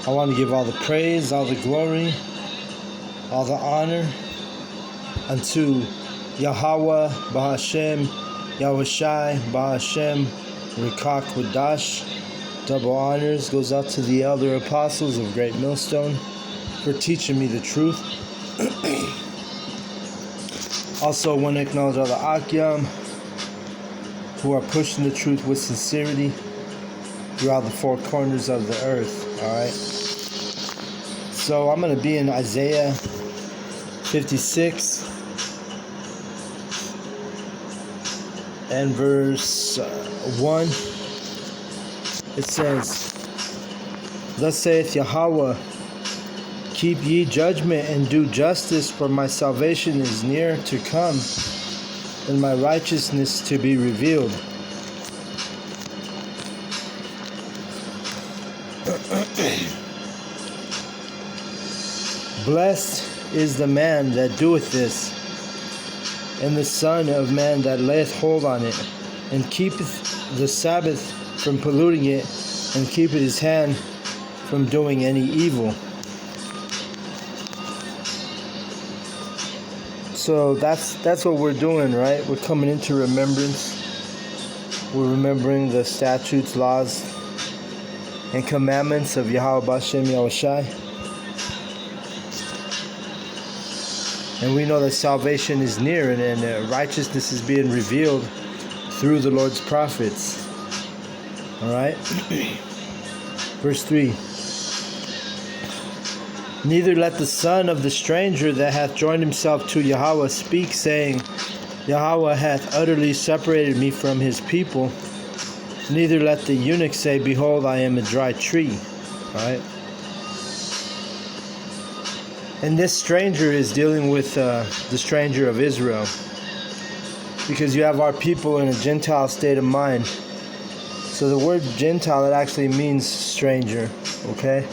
I want to give all the praise, all the glory, all the honor unto Yahweh Bahashem, Yahushai Bahashem, Rikak Wadash. Double honors goes out to the elder apostles of Great Millstone for teaching me the truth. Also want to acknowledge all the Akyam who are pushing the truth with sincerity throughout the four corners of the earth. Alright. So I'm going to be in Isaiah 56 and verse 1. It says, "Thus saith Yahweh, keep ye judgment and do justice, for my salvation is near to come, and my righteousness to be revealed." Blessed is the man that doeth this, and the Son of Man that layeth hold on it, and keepeth the Sabbath from polluting it, and keepeth his hand from doing any evil. So that's what we're doing, right? We're coming into remembrance. We're remembering the statutes, laws, and commandments of Yahweh Bashem Yahushai. And we know that salvation is near, and righteousness is being revealed through the Lord's prophets. Alright? Verse 3. "Neither let the son of the stranger that hath joined himself to Yahweh speak, saying, Yahweh hath utterly separated me from his people. Neither let the eunuch say, Behold, I am a dry tree." Alright? And this stranger is dealing with the stranger of Israel. Because you have our people in a Gentile state of mind. So the word Gentile, it actually means stranger. Okay?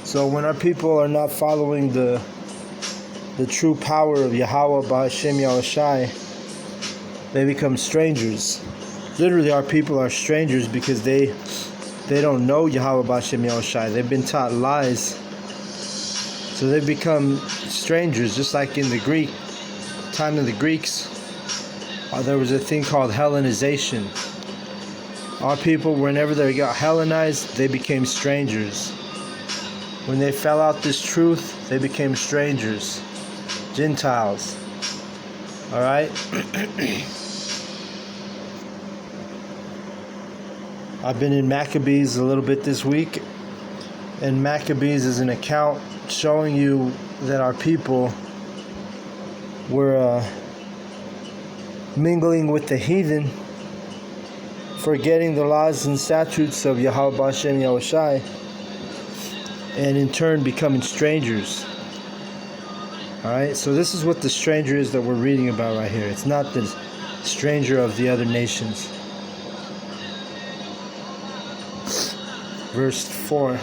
So when our people are not following the true power of Yahweh Bahashem Yahushai, they become strangers. Literally, our people are strangers because they don't know Yahweh Bahashem Yahushai. They've been taught lies. So they become strangers, just like in the time of the Greeks, there was a thing called Hellenization. Our people, whenever they got Hellenized, they became strangers. When they fell out this truth, they became strangers, Gentiles. Alright? I've been in Maccabees a little bit this week, and Maccabees is an account showing you that our people were mingling with the heathen, forgetting the laws and statutes of Yahweh Bashem Yahushai, and in turn becoming strangers. Alright, so this is what the stranger is that we're reading about right here. It's not the stranger of the other nations. Verse 4.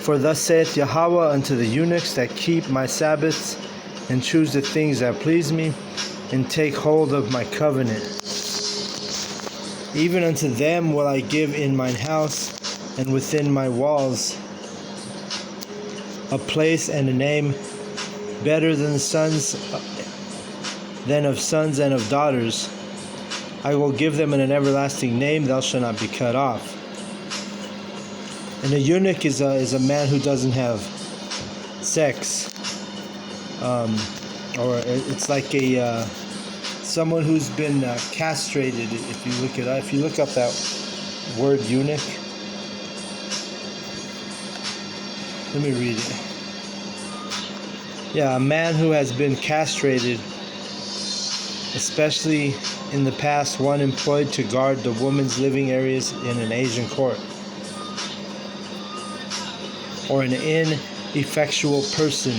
"For thus saith Yahweh unto the eunuchs that keep my Sabbaths, and choose the things that please me, and take hold of my covenant. Even unto them will I give in mine house, and within my walls, a place and a name better than of sons and of daughters. I will give them an everlasting name, thou shalt not be cut off." And a eunuch is a man who doesn't have sex, or it's like someone who's been castrated. If you look up that word eunuch, let me read it. Yeah, a man who has been castrated, especially in the past, one employed to guard the woman's living areas in an Asian court. Or an ineffectual person.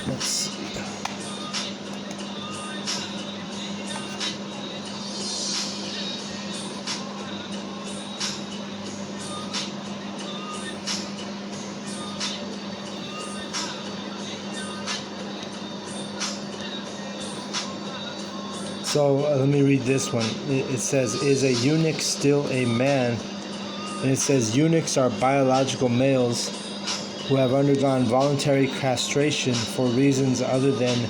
Let's see. So let me read this one. It says, is a eunuch still a man? And it says, eunuchs are biological males who have undergone voluntary castration for reasons other than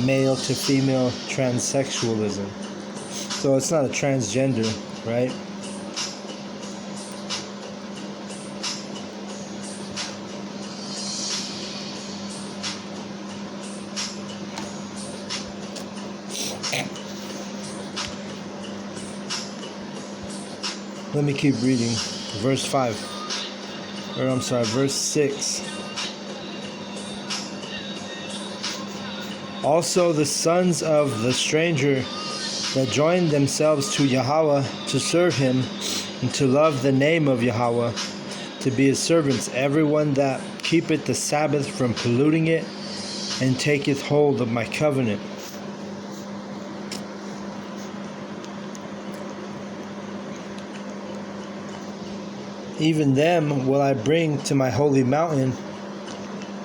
male to female transsexualism. So it's not a transgender, right? Let me keep reading. Verse 6. Also the sons of the stranger that joined themselves to Yahweh to serve him and to love the name of Yahweh, to be his servants, everyone that keepeth the Sabbath from polluting it and taketh hold of my covenant. Even them will I bring to my holy mountain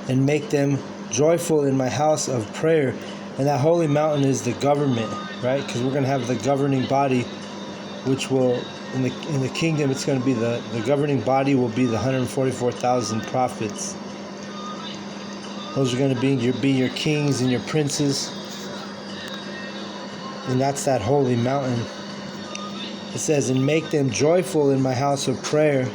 and make them joyful in my house of prayer. And that holy mountain is the government, right? Because we're going to have the governing body, which will, in the kingdom, it's going to be the governing body will be the 144,000 prophets. Those are going to be your kings and your princes. And that's that holy mountain. It says, and make them joyful in my house of prayer.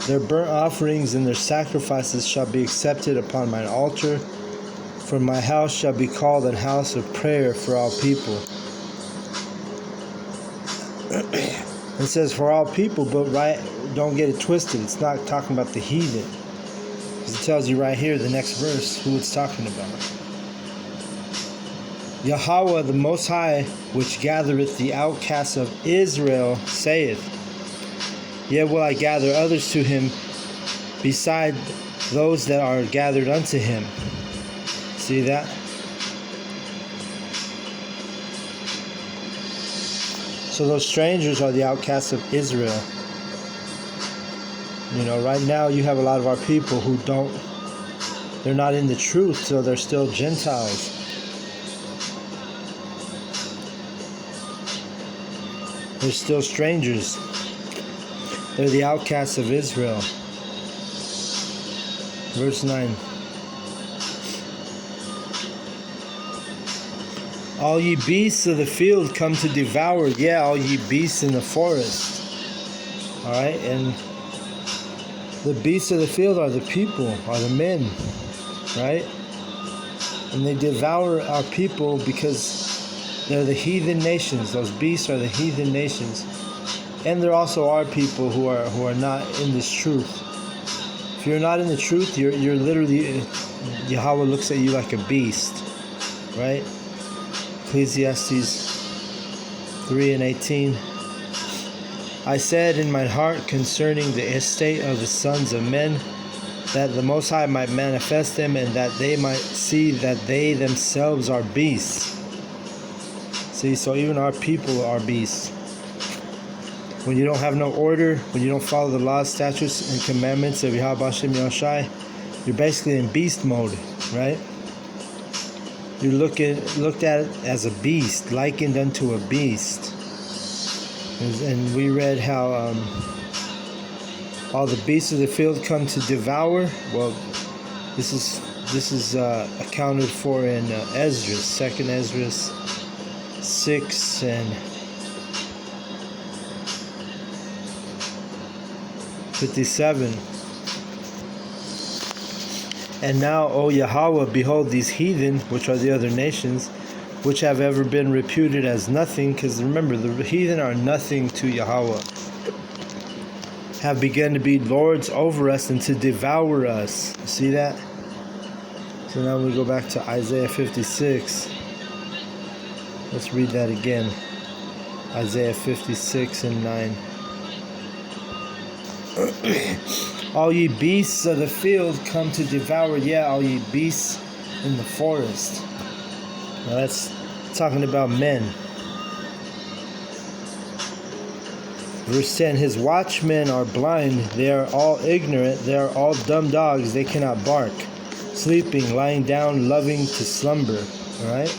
Their burnt offerings and their sacrifices shall be accepted upon mine altar. For my house shall be called an house of prayer for all people. It says for all people, but don't get it twisted. It's not talking about the heathen. Because it tells you right here, the next verse, who it's talking about. Yahweh the Most High, which gathereth the outcasts of Israel, saith, yet will I gather others to him beside those that are gathered unto him. See that? So those strangers are the outcasts of Israel. You know, right now you have a lot of our people who they're not in the truth, so they're still Gentiles. They're still strangers. They're the outcasts of Israel. Verse 9. All ye beasts of the field come to devour. Yeah, all ye beasts in the forest. Alright, and the beasts of the field are the people, are the men. Right? And they devour our people because they're the heathen nations. Those beasts are the heathen nations. And there also are people who are not in this truth. If you're not in the truth, you're literally, Yahweh looks at you like a beast. Right? Ecclesiastes 3:18. I said in my heart concerning the estate of the sons of men, that the Most High might manifest them, and that they might see that they themselves are beasts. See, so even our people are beasts. When you don't have no order, when you don't follow the laws, statutes, and commandments of Yahweh Hashem Yahushai, you're basically in beast mode, right? You're looked at it as a beast, likened unto a beast. And we read how all the beasts of the field come to devour. Well, this is accounted for in Esdras, 2nd Esdras 6 and 57. And now, O Yahweh, behold these heathen, which are the other nations, which have ever been reputed as nothing, because remember, the heathen are nothing to Yahweh, have begun to be lords over us and to devour us. See that? So now we go back to Isaiah 56. Let's read that again. Isaiah 56 and 9. All ye beasts of the field come to devour, yeah, all ye beasts in the forest. Now that's talking about men. Verse 10, his watchmen are blind, they are all ignorant, they are all dumb dogs, they cannot bark. Sleeping, lying down, loving to slumber. Alright?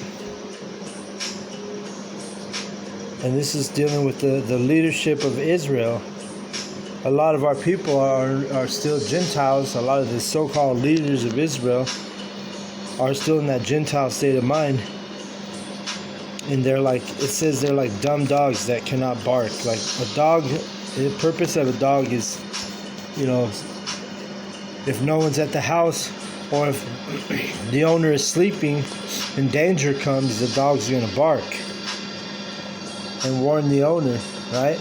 and this is dealing with the leadership of Israel. A lot of our people are still Gentiles. A lot of the so-called leaders of Israel are still in that Gentile state of mind. And they're like, it says they're like dumb dogs that cannot bark. Like a dog, the purpose of a dog is, if no one's at the house, or if the owner is sleeping and danger comes, the dog's going to bark and warn the owner, right?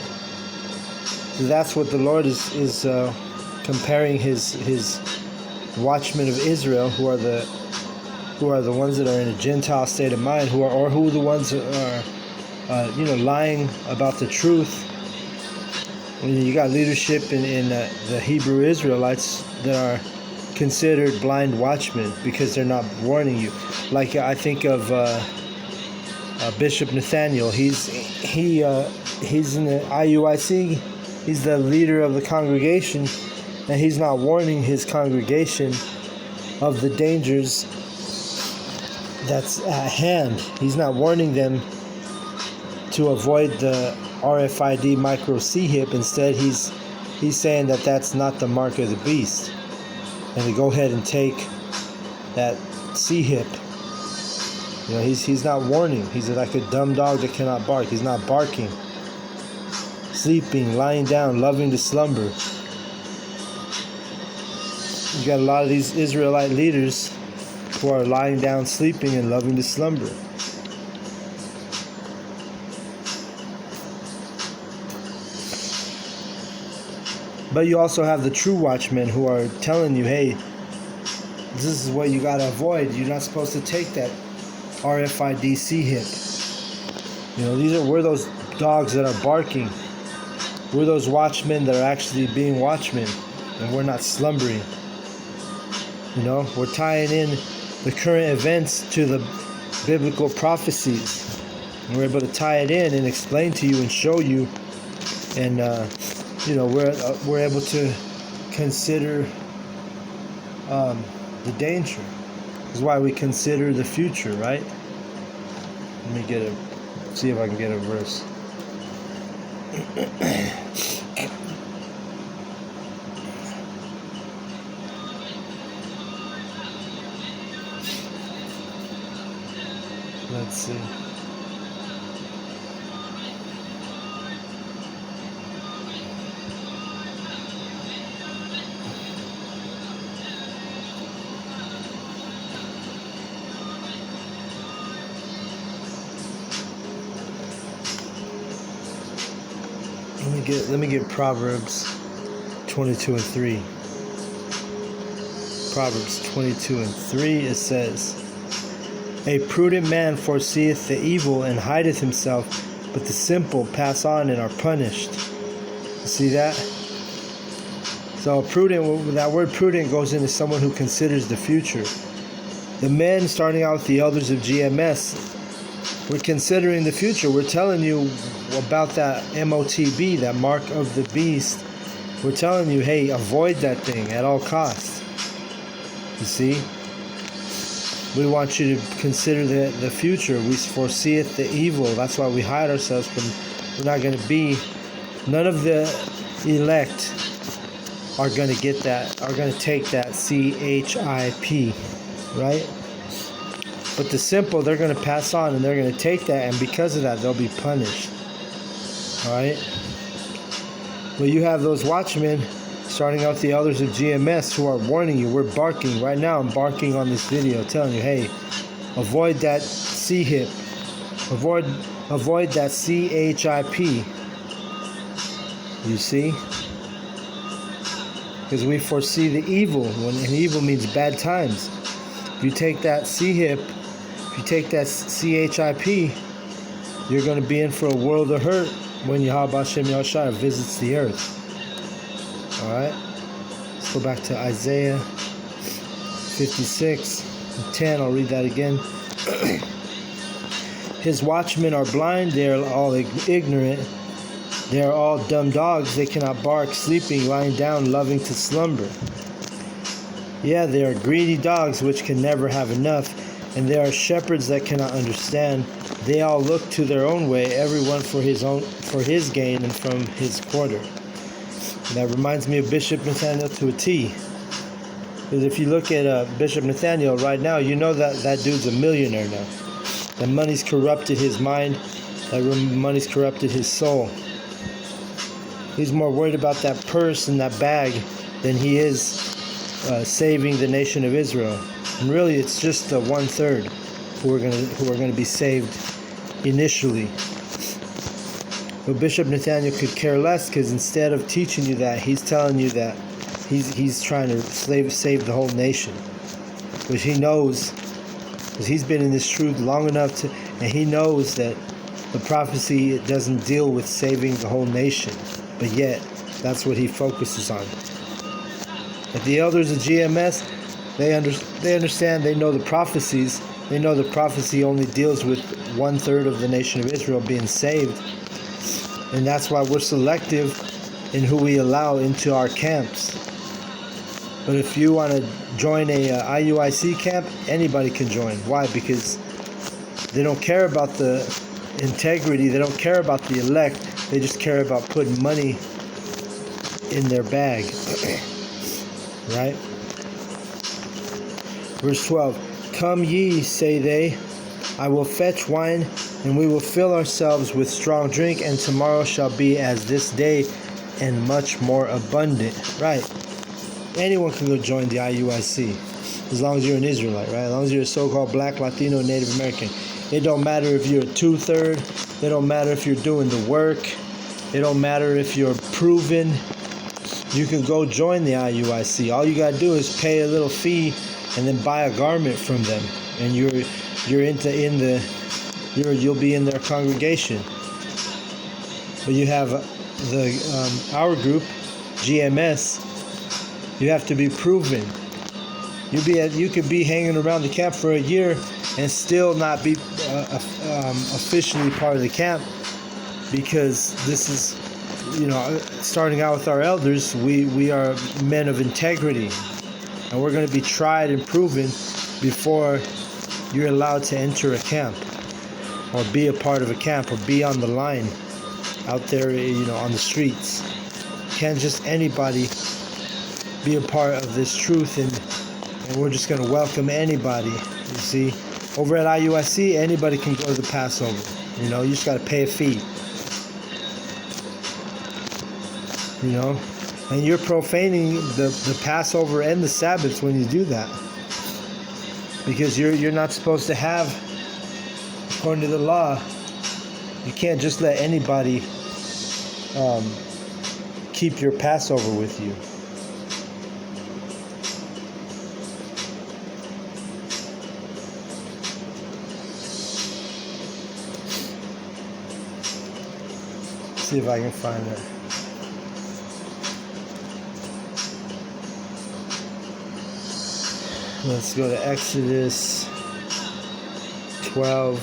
So that's what the Lord is comparing his watchmen of Israel, who are the ones that are in a Gentile state of mind, who are the ones that are lying about the truth. You got leadership in the Hebrew Israelites that are considered blind watchmen because they're not warning you. Like I think of Bishop Nathaniel. He's in the IUIC. He's the leader of the congregation, and he's not warning his congregation of the dangers that's at hand. He's not warning them to avoid the RFID micro C-hip. Instead, he's saying that that's not the mark of the beast, and to go ahead and take that C-hip. He's not warning. He's like a dumb dog that cannot bark. He's not barking. Sleeping, lying down, loving to slumber. You got a lot of these Israelite leaders who are lying down, sleeping, and loving to slumber. But you also have the true watchmen who are telling you, hey, this is what you got to avoid. You're not supposed to take that RFID C-hip. We're those dogs that are barking. We're those watchmen that are actually being watchmen, and we're not slumbering. We're tying in the current events to the biblical prophecies. And we're able to tie it in and explain to you and show you, and we're able to consider the danger. This is why we consider the future, right? Let me see if I can get a verse. Let's see. Let me get Proverbs 22 and 3. Proverbs 22 and 3, it says, "A prudent man foreseeth the evil and hideth himself, but the simple pass on and are punished." You see that? So prudent, that word prudent goes into someone who considers the future. The men, starting out with the elders of GMS, we're considering the future. We're telling you about that MOTB, that mark of the beast. We're telling you, hey, avoid that thing at all costs. You see? We want you to consider the future. We foreseeth the evil. That's why we hide ourselves from. We're not going to be. None of the elect are going to get that. Are going to take that CHIP, right? But the simple, they're going to pass on and they're going to take that, and because of that, they'll be punished. All right. Well, you have those watchmen, starting out the elders of GMS, who are warning you. We're barking right now. I'm barking on this video, telling you, hey, avoid that C-hip, avoid that CHIP. You see, because we foresee the evil. And evil means bad times. If you take that C-hip, if you take that CHIP, you're going to be in for a world of hurt when Yahweh Hashem Yahushua visits the earth. Alright? Let's go back to Isaiah 56:10. I'll read that again. His watchmen are blind, they are all ignorant. They are all dumb dogs, they cannot bark, sleeping, lying down, loving to slumber. Yeah, they are greedy dogs which can never have enough, and they are shepherds that cannot understand. they all look to their own way, everyone for his gain and from his quarter. And that reminds me of Bishop Nathaniel to a T. Because if you look at Bishop Nathaniel right now, you know that dude's a millionaire now. That money's corrupted his mind. That money's corrupted his soul. He's more worried about that purse and that bag than he is saving the nation of Israel. And really, it's just the 1/3 who are gonna be saved initially. But Bishop Nathaniel could care less, because instead of teaching you that, he's telling you that he's trying to save the whole nation, which he knows, because he's been in this truth long enough and he knows that the prophecy doesn't deal with saving the whole nation, but yet that's what he focuses on. But the elders of GMS, they understand, they know the prophecies. They know the prophecy only deals with 1/3 of the nation of Israel being saved. And that's why we're selective in who we allow into our camps. But if you want to join a IUIC camp, anybody can join. Why? Because they don't care about the integrity. They don't care about the elect. They just care about putting money in their bag. Right? Verse 12. Come ye, say they, I will fetch wine, and we will fill ourselves with strong drink, and tomorrow shall be as this day, and much more abundant. Right. Anyone can go join the IUIC, as long as you're an Israelite, right? As long as you're a so-called Black, Latino, Native American. It don't matter if you're a 2/3. It don't matter if you're doing the work. It don't matter if you're proven. You can go join the IUIC. All you gotta do is pay a little fee and then buy a garment from them, and you'll be in their congregation. But you have our group, GMS. You have to be proven. You could be hanging around the camp for a year and still not be officially part of the camp, because this is, starting out with our elders, we are men of integrity, and we're going to be tried and proven before you're allowed to enter a camp or be a part of a camp or be on the line out there, on the streets. Can't just anybody be a part of this truth, and we're just going to welcome anybody. You see, over at IUIC, anybody can go to the Passover. You just got to pay a fee. And you're profaning the Passover and the Sabbath when you do that, because you're not supposed to have, according to the law, you can't just let anybody keep your Passover with you. See if I can find it. Let's go to Exodus 12.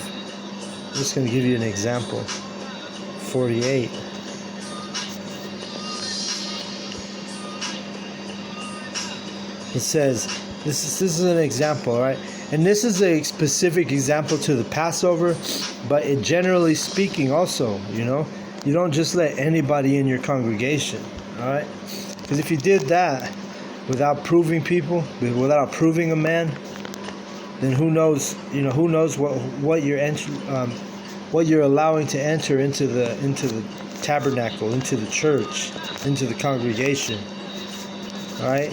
I'm just going to give you an example. 48. It says, this is an example, right? And this is a specific example to the Passover, but it generally speaking also, you don't just let anybody in your congregation, all right? Because if you did that without proving people, without proving a man, then who knows what you're allowing to enter into the tabernacle, into the church, into the congregation. All right?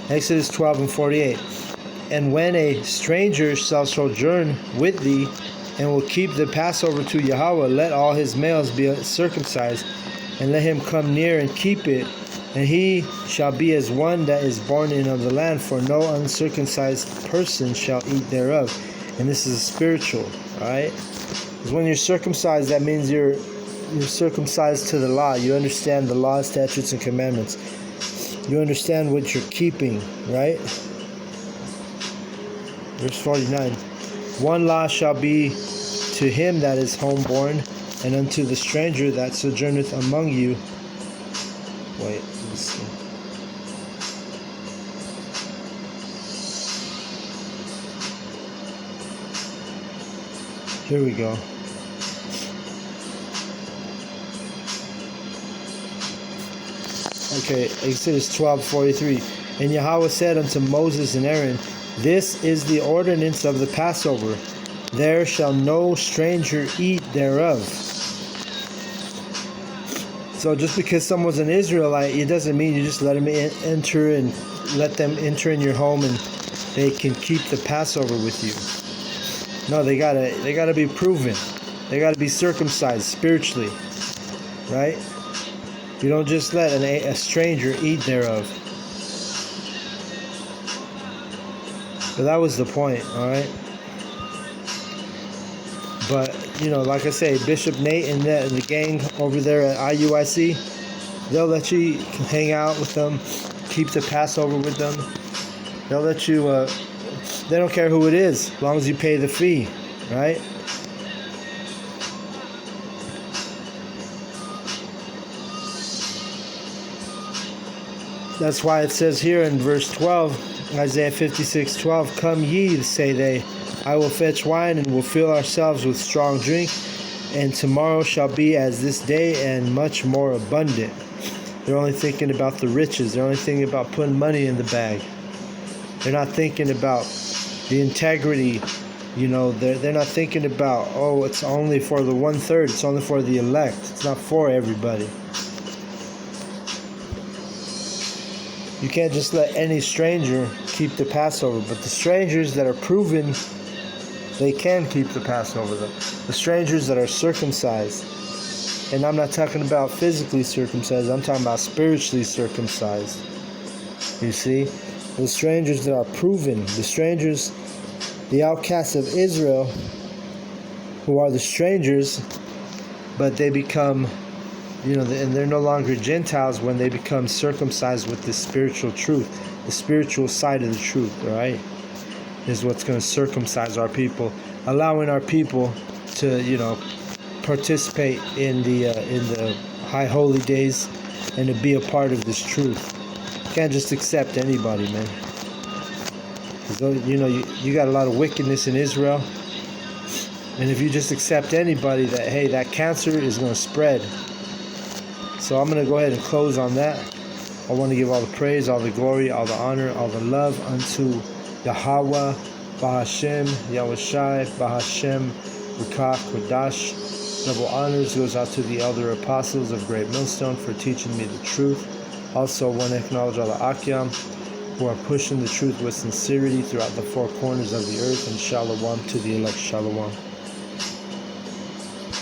Exodus 12 and 48. And when a stranger shall sojourn with thee, and will keep the Passover to Yahweh, let all his males be circumcised, and let him come near and keep it, and he shall be as one that is born in of the land, for no uncircumcised person shall eat thereof. And this is spiritual, all right? Because when you're circumcised, that means you're circumcised to the law. You understand the law, statutes, and commandments. You understand what you're keeping, right? Verse 49. One law shall be to him that is homeborn, and unto the stranger that sojourneth among you. Wait, let's see. Here we go. Okay, Exodus 12:43. And Yahweh said unto Moses and Aaron, This is the ordinance of the Passover. There shall no stranger eat thereof. So just because someone's an Israelite, it doesn't mean you just let them enter and let them enter in your home and they can keep the Passover with you. No, they gotta be proven. They gotta be circumcised spiritually, right? You don't just let a stranger eat thereof. But that was the point, all right? But, like I say, Bishop Nate and the gang over there at IUIC, they'll let you hang out with them, keep the Passover with them. They'll let you, they don't care who it is, as long as you pay the fee, right? That's why it says here in verse 12, Isaiah 56:12, Come ye, say they, I will fetch wine and will fill ourselves with strong drink, and tomorrow shall be as this day and much more abundant. They're only thinking about the riches. They're only thinking about putting money in the bag. They're not thinking about the integrity. They're not thinking about, it's only for the 1/3. It's only for the elect. It's not for everybody. You can't just let any stranger keep the Passover. But the strangers that are proven, they can keep the Passover. The strangers that are circumcised. And I'm not talking about physically circumcised. I'm talking about spiritually circumcised. You see? The strangers that are proven. The strangers, the outcasts of Israel, who are the strangers, but they become... and they're no longer Gentiles when they become circumcised with the spiritual truth, the spiritual side of the truth, right? Is what's going to circumcise our people, allowing our people to, participate in the high holy days and to be a part of this truth. You can't just accept anybody, man. Because, you got a lot of wickedness in Israel, and if you just accept anybody, that cancer is going to spread. So I'm going to go ahead and close on that. I want to give all the praise, all the glory, all the honor, all the love unto Yahweh, Bahashem, Yahushai, Bahashem, Rukach, Kodash. Double honors goes out to the elder apostles of Great Millstone for teaching me the truth. Also want to acknowledge all the Akyam who are pushing the truth with sincerity throughout the four corners of the earth. And Shalom to the elect. Shalom.